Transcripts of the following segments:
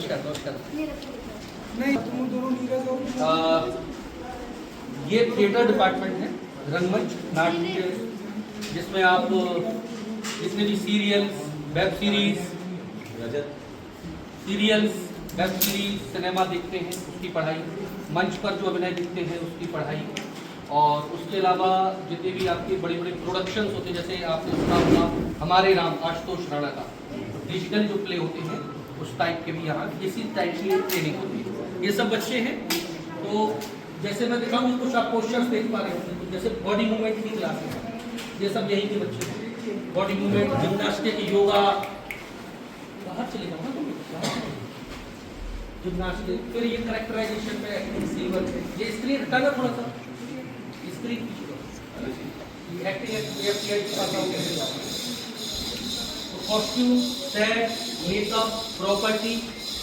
नमस्कार नमस्कार। नहीं तुम दोनों नीरज और ये थिएटर डिपार्टमेंट है, रंगमंच नाट्य, जिसमें आप जितने भी सीरियल्स, वेब सीरीज, सिनेमा देखते हैं उसकी पढ़ाई, मंच पर जो अभिनय दिखते हैं उसकी पढ़ाई, और उसके अलावा जितने भी आपके बड़े बड़े प्रोडक्शंस होते हैं, जैसे आपने सुना होगा हमारे राम आशुतोष राणा का डिजिटल जो प्ले होते हैं उस टाइप के भी यहाँ इसी टाइप की ट्रेनिंग होती है। ये सब बच्चे हैं, तो जैसे मैं दिखाऊँ कुछ आप पोस्टर्स देख पा रहे होंगे, जैसे बॉडी मूवमेंट की क्लास है, ये सब यही के बच्चे हैं। बॉडी मूवमेंट, जिम्नास्टिक, योगा, बाहर चले जाओ ना जिम्नास्टिक, फिर ये करेक्टराइजेशन पे एक्टिंग सीवर, ये स्क्रीन हटाना थोड़ा सा, स्क्रीन पीछे, acting costume, set, makeup, property,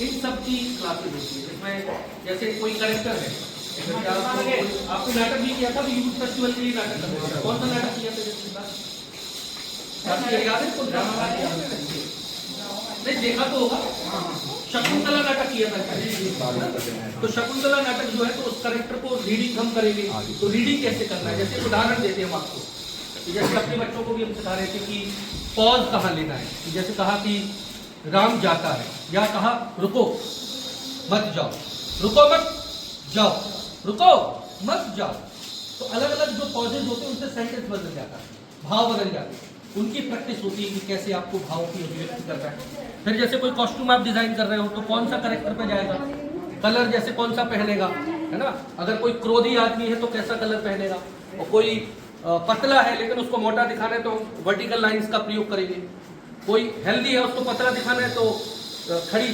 इन सब की क्लासेस होती है। इसमें जैसे कोई करेक्टर है, आपने नाटक भी किया था, यूथ फेस्टिवल के लिए नाटक करते थे, कौन सा नाटक किया था याद है? नहीं देखा तो होगा, शकुंतला नाटक किया था। तो शकुंतला नाटक जो है, तो उस करेक्टर को रीडिंग हम करेंगे, तो रीडिंग कैसे करना है, जैसे उदाहरण देते हैं हम आपको, जैसे अपने बच्चों को भी हम सिखा रहे थे कि पॉज कहाँ लेना है। जैसे कहा कि राम जाता है, या कहा रुको मत जाओ, रुको मत जाओ, रुको मत जाओ, तो अलग अलग जो पॉजेज होते हैं उनसे सेंटेंस बदल जाता है, भाव बदल जाते हैं। उनकी प्रैक्टिस होती है कि कैसे आपको भाव की अभिव्यक्ति करना है। फिर जैसे कोई कॉस्ट्यूम आप डिजाइन कर रहे हो, तो कौन सा करेक्टर पे जाएगा, कलर जैसे कौन सा पहनेगा, है ना। अगर कोई क्रोधी आदमी है तो कैसा कलर पहनेगा, और कोई पतला है लेकिन उसको मोटा दिखाना है तो वर्टिकल लाइंस का प्रयोग करेंगे। कोई हेल्दी है उसको पतला दिखाना है तो खड़ी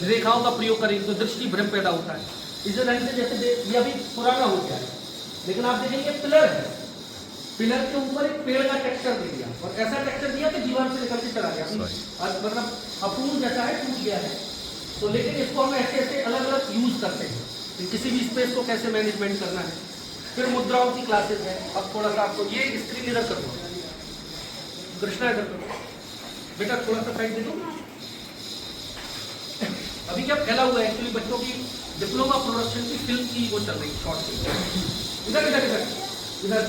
रेखाओं का प्रयोग करेंगे, तो दृष्टि भ्रम पैदा होता है। इसी लाइन से जैसे ये अभी पुराना हो गया है, लेकिन आप देखेंगे पिलर है, पिलर के ऊपर एक पेड़ का टेक्सचर दे दिया, और ऐसा टेक्सचर दिया कि दीवार से निकल के चला गया, मतलब अपूर्ण जैसा है, टूट गया है। तो लेकिन इसको हम ऐसे ऐसे अलग अलग यूज करते हैं कि किसी भी स्पेस को कैसे मैनेजमेंट करना है। फिर मुद्राओं की क्लासेस है। अब थोड़ा सा आपको ये स्क्रीन इधर कर दो, कृष्णा इधर करो बेटा, थोड़ा सा साइड दे दो। अभी क्या फैला हुआ है एक्चुअली, बच्चों की डिप्लोमा प्रोडक्शन की फिल्म की वो चल रही, शॉर्ट फिल्म। इधर इधर इधर इधर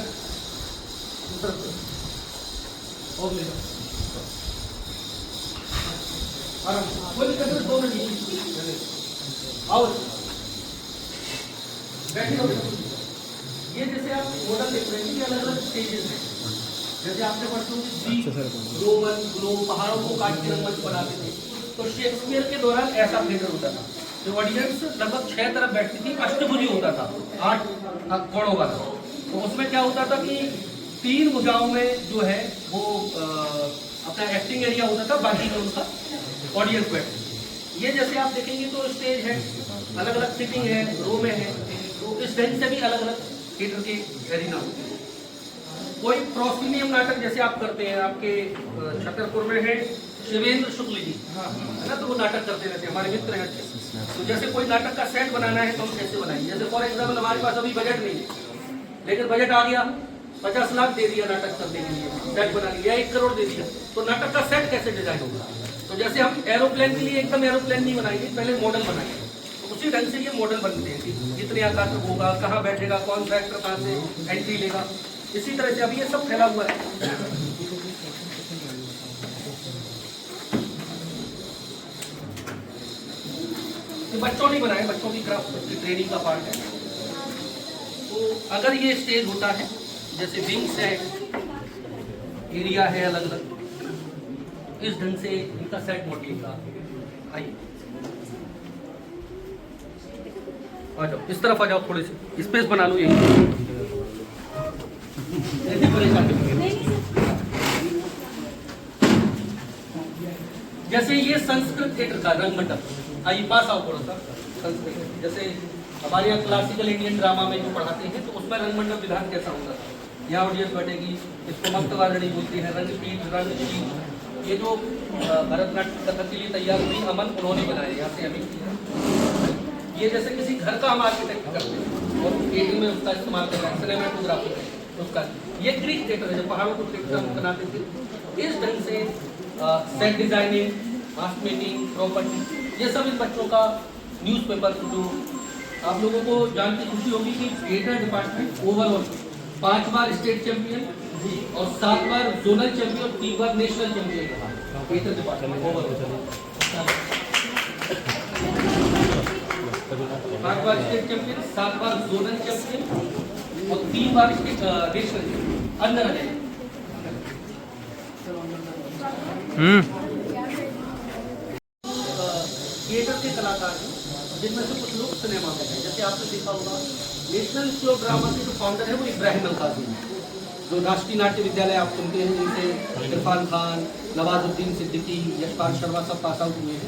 और ले कोई दिक्कत नहीं, 2 मिनट आओ बैठे। ये जैसे आप मॉडल देख रहे हैं, ये अलग अलग स्टेजेस हैं। जैसे आपने पढ़ते रोमन ग्लो पहाड़ों को काट के रंगमंच बनाते थे, तो शेक्सपियर के दौरान ऐसा थिएटर होता था, जो ऑडियंस लगभग 6 तरफ बैठती थी, अष्टभुजी होता था, 8 कोणों वाला। तो उसमें क्या होता था कि 3 भुजाओं में जो है वो अपना एक्टिंग एरिया होता था, बाकी में उनका ऑडियंस बैठती। ये जैसे आप देखेंगे तो स्टेज है, अलग अलग सिटिंग है, रो में है, तो इस ढंग से भी अलग अलग थिएटर के एरिना होते हैं। कोई प्रोसिनियम नाटक जैसे आप करते हैं, आपके छतरपुर में है शिवेंद्र शुक्ल जी, है ना, तो वो नाटक करते रहते हैं, हमारे मित्र हैं अच्छे। तो जैसे कोई नाटक का सेट बनाना है तो हम कैसे बनाएंगे, जैसे फॉर एग्जाम्पल हमारे पास अभी बजट नहीं है, लेकिन बजट आ गया, 50 लाख दे दिया नाटक करने के लिए, सेट बना लिया, 1 करोड़ दे दिया, तो नाटक का सेट कैसे डिजाइन होगा। तो जैसे हम एरोप्लेन के लिए एकदम एरोप्लेन नहीं बनाएंगे, पहले मॉडल बनाएंगे, तो उसी ढंग से ये मॉडल बनते हैं कि कितने आकार तक होगा, कहाँ बैठेगा, कौन सा एक्टर कहाँ से एंट्री लेगा। इसी तरह से अभी ये सब फैला हुआ है। ये बच्चों ने बनाए, बच्चों की क्राफ्ट की ट्रेनिंग का पार्ट है। तो अगर ये स्टेज होता है, जैसे विंग्स है, एरिया है अलग अलग, इस ढंग से इनका सेट मॉडलिंग का। आइए आ जाओ, इस तरफ आ जाओ, थोड़े से स्पेस बना लो यहीं। जैसे ये संस्कृत थिएटर का रंग मंडप, आइए पास आओ थोड़ा सा। संस्कृत जैसे हमारे यहाँ क्लासिकल इंडियन ड्रामा में जो पढ़ाते हैं, तो उसमें रंग मंडप विधान कैसा होता था, यहाँ ऑडियंस बैठेगी, इसको मक्तवारणी बोलती है, रंगपीठ, रंगशील। ये जो भरतनाट्यम कथक के लिए तैयार हुई अमन उन्होंने बनाए, यहाँ से अभी ये जैसे किसी घर का हम आर्किटेक्ट करते हैं और एडिंग में उसका इस्तेमाल कर रहे हैं, सिनेमेटोग्राफी है उसका। ये ग्रीक थिएटर है, जो पहाड़ों को थिएटर बनाते थे। इस ढंग से सेट डिजाइनिंग, मास मेकिंग, प्रॉपर्टी, ये सब इन बच्चों का न्यूज़पेपर जो आप लोगों को जान के खुशी होगी कि थिएटर डिपार्टमेंट ओवरऑल 5 बार स्टेट चैंपियन और 7 बार जोनल चैंपियन और 3 बार नेशनल चैंपियन रहा थिएटर डिपार्टमेंट ओवरऑल। 5 बार स्टेट चैंपियन, 7 बार जोनल चैंपियन और 3 बार नेशनल चैंपियन। अंदर आ जाइए। थिएटर के कलाकार हैं जिनमें से कुछ लोग सिनेमा में हैं। जैसे आपने देखा होगा नेशनल स्कूल ऑफ ड्रामा के जो फाउंडर है वो इब्राहिम अलकाजी हैं, जो राष्ट्रीय नाट्य विद्यालय आप सुनते हैं जिनसे इरफान खान, नवाजुद्दीन सिद्दीकी, यशपाल शर्मा सब पास आउट हुए हैं।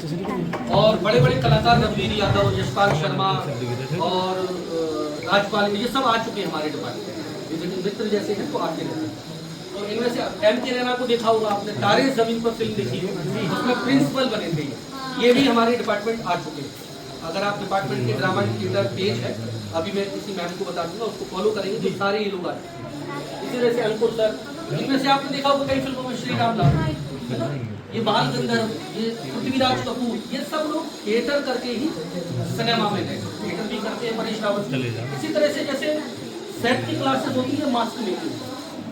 और बड़े बड़े कलाकार रघुवीर यादव, यशपाल शर्मा और राजपाल, ये सब आ चुके हैं हमारे डिपार्टमेंट में। मित्र जैसे हैं तो आते रहते हैं। तो इनमें से M.K. रैना को देखा होगा आपने, तारे जमीन पर फिल्म देखी है, उसमें प्रिंसिपल बने थे, ये भी हमारे डिपार्टमेंट आ चुके हैं। अगर आप डिपार्टमेंट के ड्रामा थिएटर पेज है, अभी मैं किसी मैम को बता दूंगा, उसको फॉलो करेंगे तो सारे ये लोग आते हैं। इसी तरह से अंकुर सर, इनमें से आपने देखा होगा कई फिल्मों में श्री राम लाल, ये बाल गंधर्व, ये पृथ्वीराज कपूर, ये सब लोग थिएटर करके ही सिनेमा में गए, थिएटर भी करते हैं परेश रावल। इसी तरह से जैसे सेट की क्लासेस होती है मास्क मेकिंग,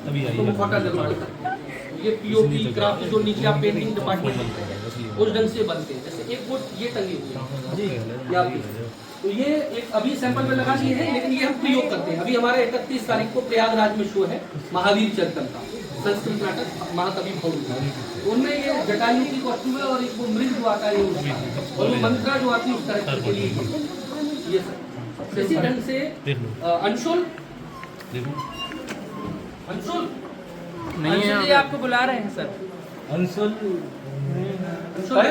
तो मुखौटा लगवाना, ये पीओपी क्राफ्ट जो नीचे आप पेंटिंग डिपार्टमेंट बनते हैं उस ढंग से बनते हैं। जैसे एक बोर्ड ये टंगी हुई है, तो ये एक अभी सैंपल में लगा दिए हैं, लेकिन ये हम प्रयोग करते हैं। अभी हमारे 31 तारीख को प्रयागराज में शो है महावीर चरितम का, संस्कृत नाटक महाकवि भौर, उनमें ये जटायु की कॉस्ट्यूम है और एक वो मृग जो आता है उसका, और वो मंत्रा जो आती है उस कैरेक्टर के लिए ये सब। इसी ढंग से अंशुल नहीं है, ये आपको बुला रहे हैं सर। अंशुल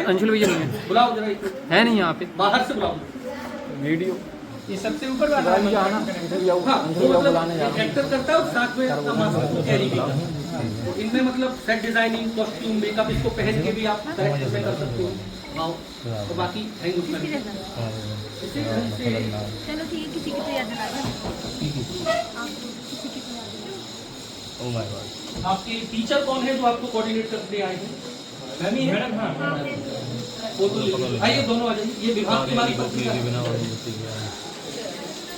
अंशुल भैया नहीं है, बुलाओ जरा, है नहीं यहाँ पे, बाहर से बुलाओ। वीडियो ये सबसे ऊपर वाला है ना, हाँ, वो मतलब एक्टर करता है और साथ में अपना मास्क कैरी भी करता है। तो इनमें मतलब सेट डिजाइनिंग, कॉस्ट्यूम, मेकअप, इसको पहन के भी आप करेक्ट में कर सकते हो। हाँ, तो बाकी हैंग उसमें इसी ढंग से। चलो ठीक है, किसी की तो याद दिला दो। किसी की तो याद दिला दो। आपके टीचर कौन है जो आपको कोऑर्डिनेट करने आए हैं? मैम ही है मैडम। हाँ, फोटो ले आइए, दोनों आ जाइए। ये विभाग की हमारी पत्रिका है।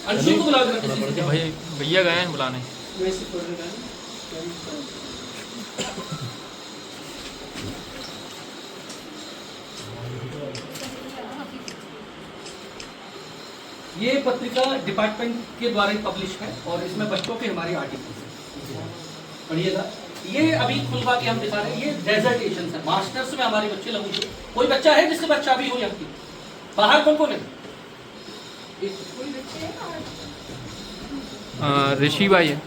अंशुल को बुला देना किसी से। भैया गए हैं बुलाने। ये पत्रिका डिपार्टमेंट के द्वारा ही पब्लिश है और इसमें बच्चों के हमारे आर्टिकल्स हैं, पढ़िएगा। ये अभी खुलवा के हम दिखा रहे हैं, ये डेजर्टेशन है। मास्टर्स में हमारे बच्चे लगू, कोई बच्चा है जिससे बच्चा भी हो यहाँ की बाहर कौन कौन है? ऋषि भाई है,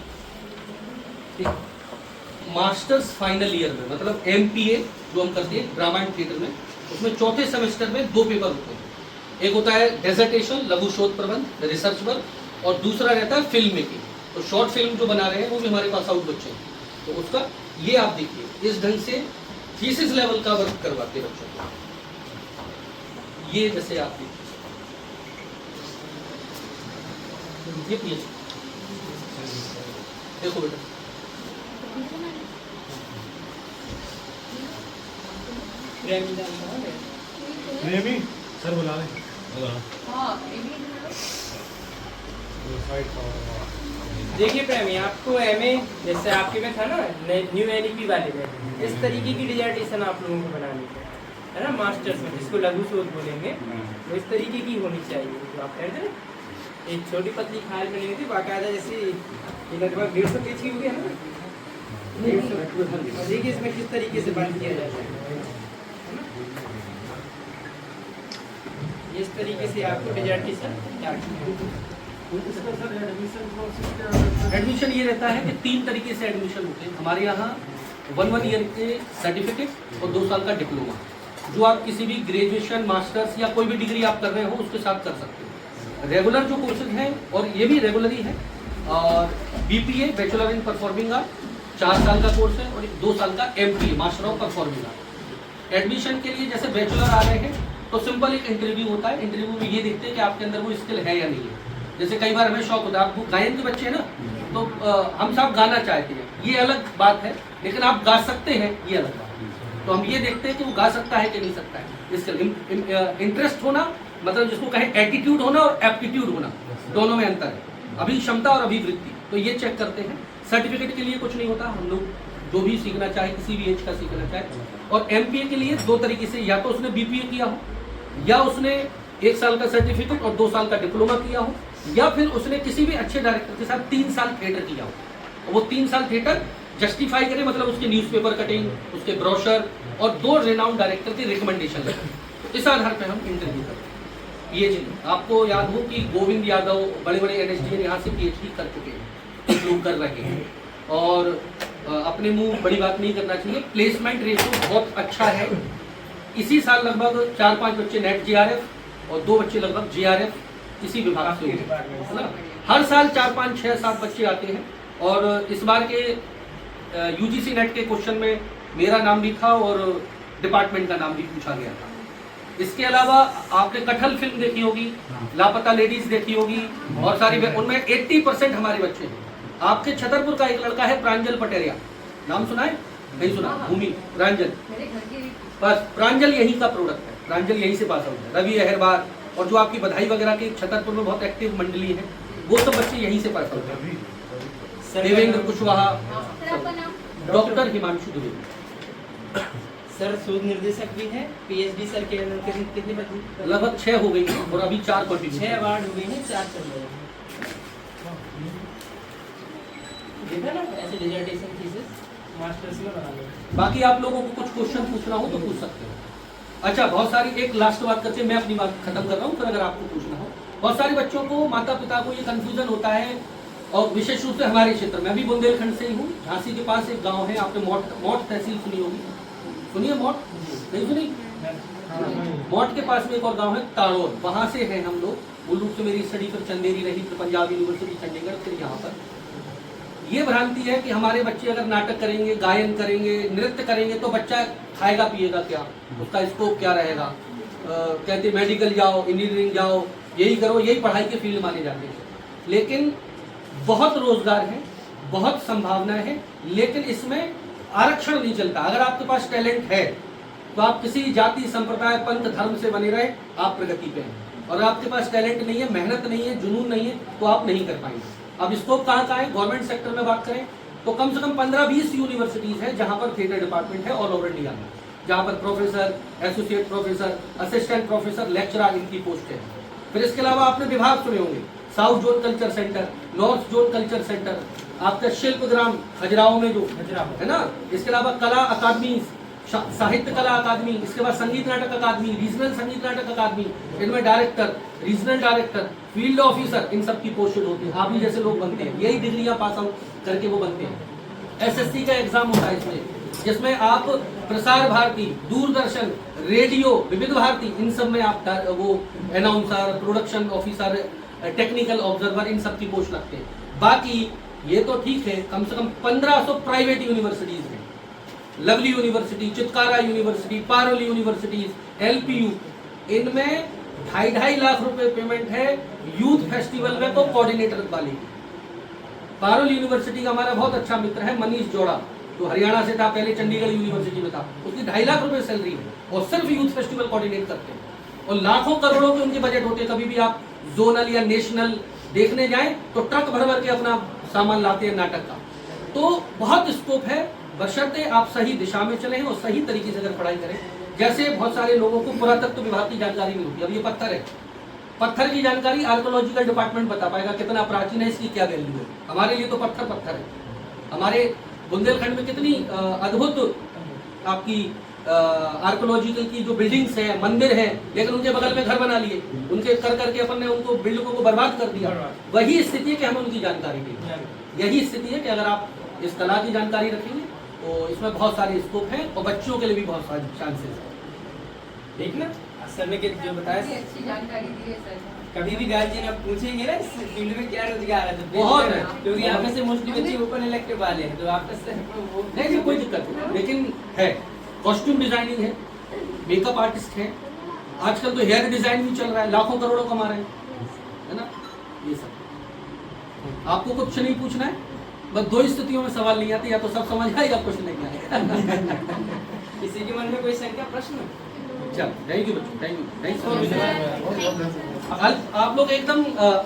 मास्टर्स फाइनल ईयर में, मतलब MPA जो हम करते हैं ड्रामा एंड थिएटर में, उसमें चौथे सेमेस्टर में 2 पेपर होते हैं। एक होता है डेजर्टेशन, लघु शोध प्रबंध, रिसर्च वर्क, और दूसरा रहता है फिल्म मेकिंग। तो शॉर्ट फिल्म जो बना रहे हैं वो भी हमारे पास आउट बच्चे हैं, तो उसका ये आप देखिए, इस ढंग से थीसिस लेवल का वर्क करवाते हैं बच्चों को। ये जैसे आप देखिए, ये PhD देखो बेटा, सर बुला रहे। देखिए प्रेमी, आपको MA जैसे आपके में था ना न्यू NEP वाले में, इस तरीके की डिजर्टेशन आप लोगों को बनानी है ना। मास्टर्स में जिसको लघु शोध बोलेंगे, तो इस तरीके की होनी चाहिए। जो आप कहते हैं एक छोटी पतली फाइल बनी थी बाकायदा, जैसे ये लगभग 150 पेज की होगी है ना। देखिए इसमें किस तरीके से बंद किया जाता है, इस तरीके से आपको डिजर्टेशन एडमिशन ये रहता है कि 3 तरीके से एडमिशन होते हैं हमारे यहाँ। 1 ईयर के सर्टिफिकेट और 2 साल का डिप्लोमा, जो आप किसी भी ग्रेजुएशन, मास्टर्स या कोई भी डिग्री आप कर रहे हो उसके साथ कर सकते हो। रेगुलर जो कोर्सेज हैं, और ये भी रेगुलर ही है, और BPA bachelor in performing art 4 साल का कोर्स है, और 2 साल का MPA master of performing art. Admission के लिए जैसे बैचलर आ रहे हैं तो सिंपल एक इंटरव्यू होता है। इंटरव्यू में ये देखते हैं कि आपके अंदर वो स्किल है या नहीं है। जैसे कई बार हमें शौक होता है, आपको गायन के बच्चे हैं ना, तो हम सब गाना चाहते हैं, ये अलग बात है, लेकिन आप गा सकते हैं, ये अलग बात है। तो हम ये देखते हैं कि वो गा सकता है कि नहीं सकता है। इसका इंटरेस्ट होना मतलब जिसको कहें एटीट्यूड होना और एप्टीट्यूड होना, दोनों में अंतर है। अभी क्षमता और अभिवृत्ति, तो ये चेक करते हैं। सर्टिफिकेट के लिए कुछ नहीं होता, हम लोग जो भी सीखना चाहे किसी भी एज का सीखना चाहे। और एमपीए के लिए दो तरीके से, या तो उसने बीपीए किया हो, या उसने 1 साल का सर्टिफिकेट और 2 साल का डिप्लोमा किया हो, या फिर उसने किसी भी अच्छे डायरेक्टर के साथ 3 साल थिएटर किया हो। वो 3 साल थिएटर जस्टिफाई करे, मतलब उसके न्यूज़पेपर कटिंग, उसके ब्रोशर और 2 रेनाउंड डायरेक्टर की रिकमेंडेशन लगे, तो इस आधार पर हम इंटरव्यू करते हैं। पीएचडी, आपको याद हो कि गोविंद यादव बड़े बड़े एनएसडीएन यहाँ से पीएचडी कर चुके हैं, कुछ लोग कर रहे हैं। और अपने मुंह बड़ी बात नहीं करना चाहिए, प्लेसमेंट रेशो बहुत अच्छा है। इसी साल लगभग 4-5 बच्चे नेट जीआरएफ और 2 बच्चे लगभग जीआरएफ इसी विभाग से हुए, है ना। हर साल 4-5, 6-7 बच्चे आते हैं। और इस बार के यूजीसी नेट के क्वेश्चन में मेरा नाम भी था और डिपार्टमेंट का नाम भी पूछा गया था। इसके अलावा आपने कटहल फिल्म देखी होगी, लापता लेडीज देखी होगी, और सारी, उनमें 80% हमारे बच्चे हैं। आपके छतरपुर का एक लड़का है प्रांजल पटेरिया, नाम सुना है? नहीं सुना? भूमि प्रांजल, बस प्रांजल यहीं का प्रोडक्ट है, प्रांजल यहीं से पास आउट है। रवि अहरबार और जो आपकी बधाई वगैरह की छतरपुर में बहुत एक्टिव मंडली है, वो सब बच्चे यहीं से पास आउट है। देवेंद्र कुशवाहा, डॉक्टर हिमांशु द्विवेदी। सर शोध निर्देशक भी है, पीएचडी सर के कितने बच्चे? लगभग 6 हो गई हैं और अभी 4 कंटिन्यू। 6 अवार्ड हो गए हैं, 4 चल रहे हैं। देखा ना, ऐसे डिसर्टेशन थीसिस मास्टर्स में बना लो। बाकी आप लोगों को कुछ क्वेश्चन पूछना हो तो पूछ सकते हो। अच्छा, बहुत सारी, एक लास्ट बात करके मैं अपनी बात खत्म कर रहा हूँ, फिर अगर आपको पूछना हो। बहुत सारे बच्चों को, माता पिता को ये कंफ्यूजन होता है, और विशेष रूप से हमारे क्षेत्र में, अभी बुंदेलखंड से ही हूँ। झांसी के पास एक गाँव है, आपने मोट तहसील सुनी होगी, सुनिए मोट? नहीं सुनी? मोट के पास में एक और गांव है ताड़ोर, वहां से हैं हम लोग। मूल रूप से मेरी स्टडी फिर चंदेरी रही, फिर पंजाब यूनिवर्सिटी चंडीगढ़, फिर यहाँ पर। ये भ्रांति है कि हमारे बच्चे अगर नाटक करेंगे, गायन करेंगे, नृत्य करेंगे तो बच्चा खाएगा पिएगा क्या, उसका स्कोप क्या रहेगा। कहते मेडिकल जाओ, इंजीनियरिंग जाओ, यही करो, यही पढ़ाई के फील्ड माने जाते हैं। लेकिन बहुत रोजगार है, बहुत संभावना है, लेकिन इसमें आरक्षण नहीं चलता। अगर आपके पास टैलेंट है तो आप किसी जाति, संप्रदाय, पंथ, धर्म से बने रहे, आप प्रगति पे हैं। और आपके पास टैलेंट नहीं है, मेहनत नहीं है, जुनून नहीं है, तो आप नहीं कर पाएंगे। अब स्कोप कहाँ है? गवर्नमेंट सेक्टर में बात करें तो कम से कम 15-20 यूनिवर्सिटीज है जहां पर थिएटर डिपार्टमेंट है ऑल ओवर इंडिया में, जहां पर professor, associate professor, assistant professor, lecturer, इनकी पोस्ट है। फिर इसके अलावा आपने विभाग सुने होंगे, south zone culture centre, north zone culture centre, आपका शिल्पग्राम खजुराहो में जो है ना। इसके अलावा कला अकादमी, साहित्य कला अकादमी, इसके बाद संगीत नाटक अकादमी, रीजनल संगीत नाटक अकादमी, इनमें director, regional director, field officer, इन सब की पोस्ट होती है। आप ही जैसे लोग बनते हैं, यही डिग्रियां पास आउट करके वो बनते हैं। एसएससी का एग्जाम होता है इसमें, जिसमें आप प्रसार भारती, दूरदर्शन, रेडियो, विविध भारती, इन सब में आप वो announcer, production officer, technical observer, इन सब की पोस्ट लगते हैं। बाकी ये तो ठीक है, कम से कम 1500 प्राइवेट यूनिवर्सिटीज हैं। Lovely university, Chitkara university, Parul universities, LPU, इनमें 2.5 लाख रुपए पेमेंट है यूथ फेस्टिवल में, तो कोऑर्डिनेटर वाले। पारुल यूनिवर्सिटी का हमारा बहुत अच्छा मित्र है मनीष जोड़ा, जो हरियाणा से था, पहले चंडीगढ़ यूनिवर्सिटी में था, उसकी 2.5 लाख रुपए सैलरी है और सिर्फ यूथ फेस्टिवल कोऑर्डिनेट करते हैं। और लाखों करोड़ों के उनके बजट होते हैं। कभी भी आप जोनल या नेशनल देखने जाएं तो ट्रक भर भर के अपना सामान लाते हैं नाटक का। तो बहुत स्कोप है, बशर्ते आप सही दिशा में चलें और सही तरीके से अगर पढ़ाई करें। जैसे बहुत सारे लोगों को पुरातत्व विभाग की जानकारी नहीं होती। अब ये पत्थर है, पत्थर की जानकारी आर्कोलॉजिकल डिपार्टमेंट बता पाएगा कितना प्राचीन है, इसकी क्या वैल्यू है। हमारे लिए तो पत्थर पत्थर है। हमारे बुंदेलखंड में कितनी अद्भुत आपकी आर्कोलॉजिकल की जो बिल्डिंग्स है, मंदिर है, लेकिन उनके बगल में घर बना लिए, उनके कर करके अपन ने उनको बिल्डिंगों को बर्बाद कर दिया। वही स्थिति है कि हमें उनकी जानकारी नहीं। यही स्थिति है कि अगर आप इस कला की जानकारी रखेंगे तो इसमें बहुत सारे स्कोप हैं और बच्चों के लिए भी बहुत सारे चांसेस हैं। ठीक ना, सर ने जो बताया, अच्छी जानकारी दी है सर। कभी भी गार्जियन आप पूछेंगे ना इस फील्ड में क्या रोजगार है, तो बहुत है, क्योंकि यहाँ पे से मोस्टली बच्चे ओपन इलेक्टिव वाले हैं, तो आपका सर वो नहीं, कोई दिक्कत नहीं, लेकिन है कॉस्ट्यूम डिजाइनिंग है, मेकअप आर्टिस्ट है, आजकल तो हेयर डिजाइन भी चल रहा है, लाखों करोड़ों कमा रहे हैं, है ना। ये सब आपको कुछ नहीं पूछना है, बस 2 स्थितियों में सवाल नहीं आते, या तो सब समझ आए या कुछ नहीं आए। किसी के मन में कोई शंका, प्रश्न? चलो थैंक यू बच्चों, थैंक यू। आप लोग एकदम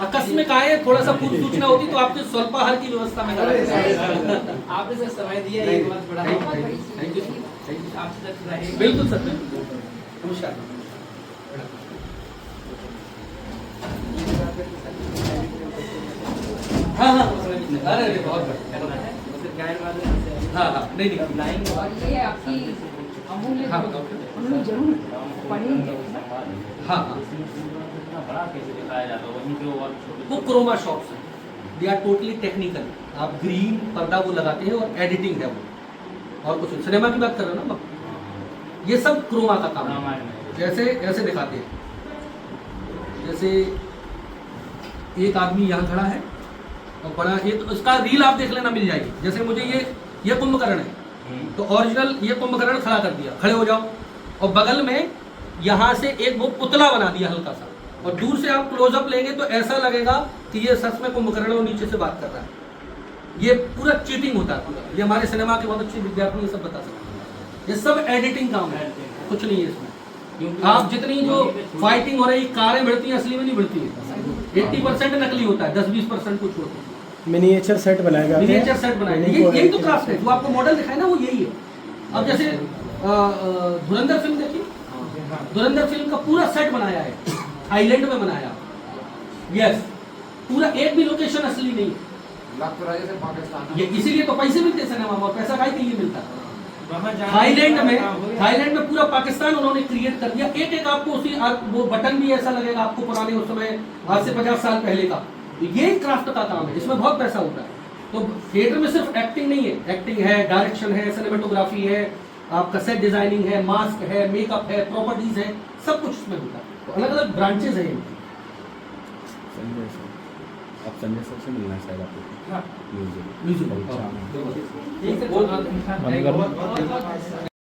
आकस्मिक आए, थोड़ा सा पूर्व सूचना होती तो आपके स्वल्पाहार की व्यवस्था में आपने सर समय दिया, एक बात बड़ा थैंक यू। आपसे तक रहे। बिल्कुल सर, बिल्कुल। नमस्कार। हाँ हाँ, अरे बहुत बढ़िया। गायन वादन से हाँ हाँ, नहीं नहीं, लाइन ये आपकी अमूल्य हाँ उन्होंने जरूर पढ़ेंगे। हाँ हाँ, बड़ा कैसे दिखाया जाता है, वहीं पे और छोटे वो क्रोमा शॉप्स हैं, दे आर टोटली टेक्निकल। आप ग्रीन पर्दा वो लगाते हैं और एडिटिंग है वो, और कुछ सिनेमा की बात कर रहे हो ना आप? ये सब क्रोमा का काम है। रामायण में जैसे ऐसे दिखाते हैं, जैसे एक आदमी यहाँ खड़ा है और बड़ा एक, उसका रील आप देख लेना, मिल जाएगी। जैसे मुझे ये कुंभकर्ण है, तो ओरिजिनल ये कुंभकर्ण खड़ा कर दिया, खड़े हो जाओ, और बगल में यहाँ से एक वो पुतला बना दिया हल्का सा, और दूर से आप क्लोजअप लेंगे तो ऐसा लगेगा कि ये सच में कुंभकर्ण और नीचे से बात कर रहा है। ये पूरा चीटिंग होता है पूरा। ये हमारे सिनेमा के बहुत अच्छे विद्यार्थी ये सब बता सकते हैं। ये सब एडिटिंग काम है, कुछ नहीं है इसमें। आप जितनी जो फाइटिंग हो रही, कारें भिड़ती हैं, असली में नहीं भिड़ती है। 80% नकली होता है, 10-20% कुछ होता है। मिनिएचर सेट बनाए जाते हैं। मिनिएचर सेट बनाए, यही तो क्राफ्ट है। जो आपको मॉडल दिखाया ना, वो यही है। अब जैसे धुरंधर फिल्म देखिए, धुरंधर फिल्म का पूरा सेट बनाया है, थाईलैंड में बनाया। यस, पूरा एक भी लोकेशन असली नहीं है। ये इसीलिए तो पैसे मिलते सिनेमा में, और पैसा काहे के लिए मिलता है? थाईलैंड में पूरा पाकिस्तान उन्होंने क्रिएट कर दिया। एक एक आपको उसी वो बटन भी ऐसा लगेगा आपको पुराने उस समय, आज से 50 साल पहले का। तो ये क्राफ्ट का काम है, इसमें बहुत पैसा होता है। तो थिएटर में सिर्फ एक्टिंग नहीं है, एक्टिंग है, डायरेक्शन है, सिनेमेटोग्राफी है, आपका सेट डिजाइनिंग है, मास्क है, मेकअप है, प्रॉपर्टीज है, सब कुछ इसमें होता है। तो अलग अलग ब्रांचेज है इनकी। अब संजय सर से मिलना है शायद आपको। हाँ। म्यूजिक म्यूजिक एक से बहुत